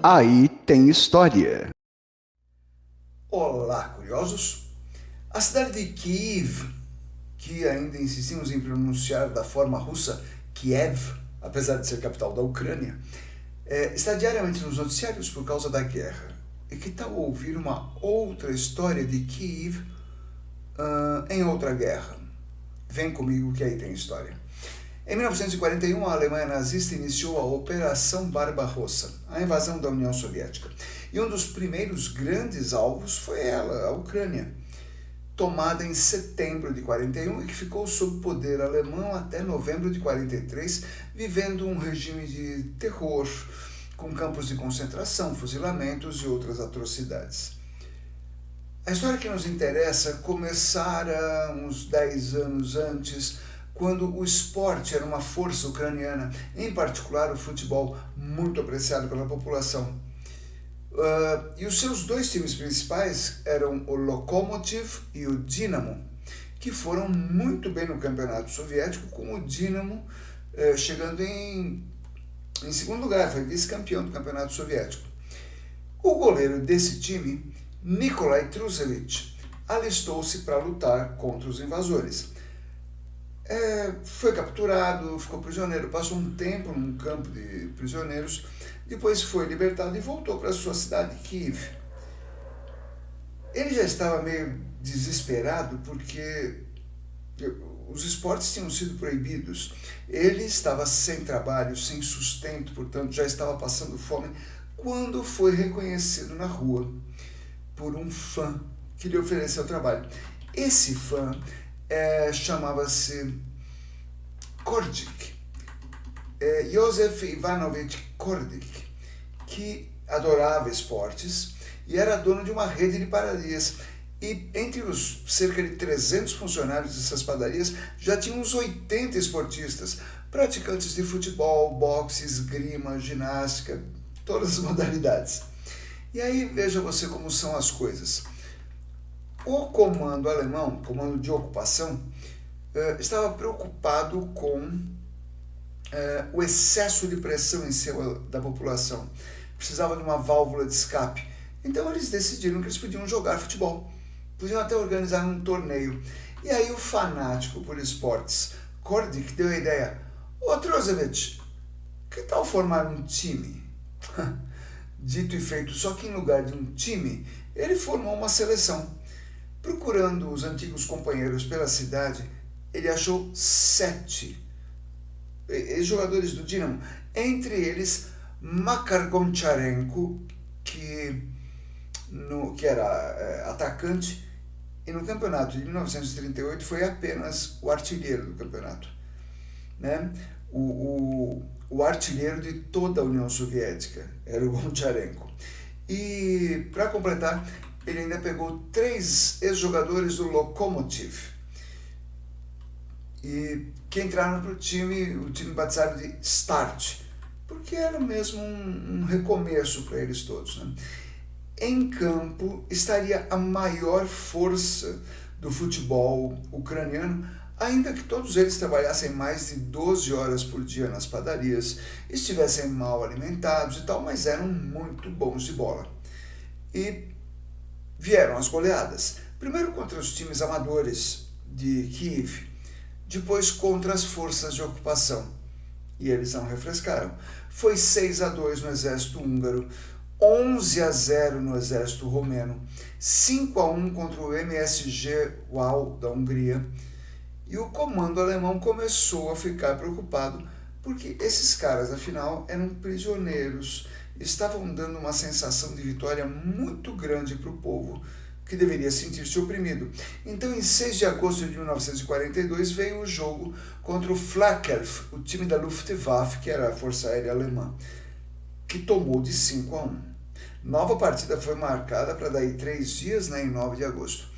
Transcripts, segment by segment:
Aí tem história. Olá, curiosos! A cidade de Kiev, que ainda insistimos em pronunciar da forma russa Kiev, apesar de ser capital da Ucrânia, está diariamente nos noticiários por causa da guerra. E que tal ouvir uma outra história de Kiev em outra guerra? Vem comigo que aí tem história. Em 1941, a Alemanha nazista iniciou a Operação Barbarossa, a invasão da União Soviética. E um dos primeiros grandes alvos foi ela, a Ucrânia, tomada em setembro de 41 e que ficou sob poder alemão até novembro de 43, vivendo um regime de terror, com campos de concentração, fuzilamentos e outras atrocidades. A história que nos interessa começara uns 10 anos antes, quando o esporte era uma força ucraniana, em particular o futebol, muito apreciado pela população. E os seus dois times principais eram o Lokomotiv e o Dinamo, que foram muito bem no campeonato soviético, com o Dinamo chegando em segundo lugar, foi vice-campeão do campeonato soviético. O goleiro desse time, Nikolai Trusevich, alistou-se para lutar contra os invasores. Foi capturado, ficou prisioneiro, passou um tempo num campo de prisioneiros, depois foi libertado e voltou para sua cidade, Kiev. Ele já estava meio desesperado porque os esportes tinham sido proibidos. Ele estava sem trabalho, sem sustento, portanto já estava passando fome, quando foi reconhecido na rua por um fã que lhe ofereceu trabalho. Esse fã chamava-se Kordik, Josef Ivanovich Kordik, que adorava esportes e era dono de uma rede de padarias. E entre os cerca de 300 funcionários dessas padarias já tinha uns 80 esportistas, praticantes de futebol, boxe, esgrima, ginástica, todas as modalidades. E aí veja você como são as coisas. O comando alemão, comando de ocupação, estava preocupado com o excesso de pressão em cima da população. Precisava de uma válvula de escape. Então eles decidiram que eles podiam jogar futebol. Podiam até organizar um torneio. E aí o fanático por esportes, Kordik, deu a ideia: ô Trozevich, que tal formar um time? Dito e feito, só que em lugar de um time, ele formou uma seleção. Procurando os antigos companheiros pela cidade, ele achou 7 jogadores do Dinamo, entre eles Makar Goncharenko, que era atacante, e no campeonato de 1938 foi apenas o artilheiro do campeonato, né? O artilheiro de toda a União Soviética era o Goncharenko. E para completar, ele ainda pegou 3 ex-jogadores do Lokomotiv, e que entraram para o time batizado de Start, porque era mesmo um recomeço para eles todos, né? Em campo estaria a maior força do futebol ucraniano, ainda que todos eles trabalhassem mais de 12 horas por dia nas padarias, estivessem mal alimentados e tal, mas eram muito bons de bola. E vieram as goleadas, primeiro contra os times amadores de Kiev, depois contra as forças de ocupação. E eles não refrescaram. Foi 6-2 no exército húngaro, 11-0 no exército romeno, 5-1 contra o MSG UAU da Hungria. E o comando alemão começou a ficar preocupado, porque esses caras, afinal, eram prisioneiros, estavam dando uma sensação de vitória muito grande para o povo, que deveria sentir-se oprimido. Então, em 6 de agosto de 1942, veio o jogo contra o Flakelf, o time da Luftwaffe, que era a Força Aérea Alemã, que tomou de 5-1. Nova partida foi marcada para daí 3 dias, né, em 9 de agosto.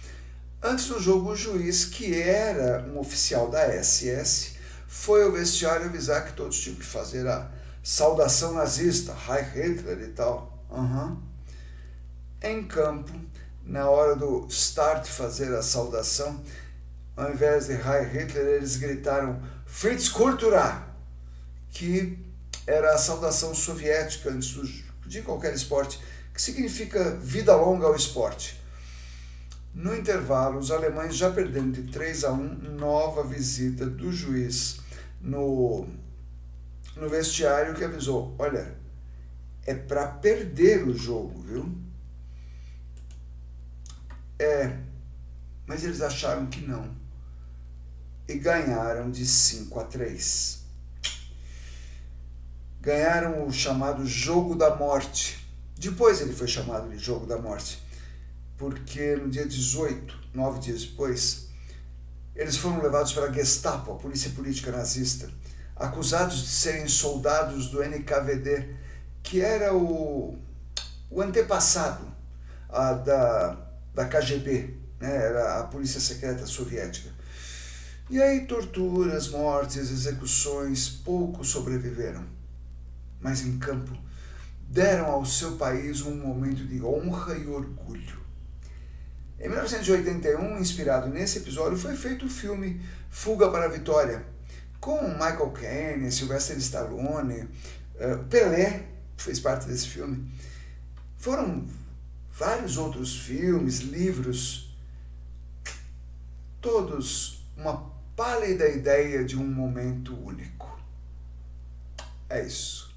Antes do jogo, o juiz, que era um oficial da SS, foi ao vestiário avisar que todos tinham que fazer a saudação nazista, Heil Hitler e tal. Em campo, na hora do Start fazer a saudação, ao invés de Heil Hitler, eles gritaram Fritz Kultura, que era a saudação soviética antes do de qualquer esporte, que significa vida longa ao esporte. No intervalo, os alemães já perdendo de 3-1, nova visita do juiz no vestiário, que avisou, olha, é para perder o jogo, viu? Mas eles acharam que não. E ganharam de 5-3. Ganharam o chamado Jogo da Morte. Depois ele foi chamado de Jogo da Morte, porque no dia 18, 9 dias depois, eles foram levados pela Gestapo, a polícia política nazista, acusados de serem soldados do NKVD, que era o antepassado da KGB, né? Era a polícia secreta soviética. E aí torturas, mortes, execuções, poucos sobreviveram. Mas em campo, deram ao seu país um momento de honra e orgulho. Em 1981, inspirado nesse episódio, foi feito o filme Fuga para a Vitória, com Michael Caine, Sylvester Stallone, Pelé fez parte desse filme. Foram vários outros filmes, livros, todos uma pálida ideia de um momento único. É isso.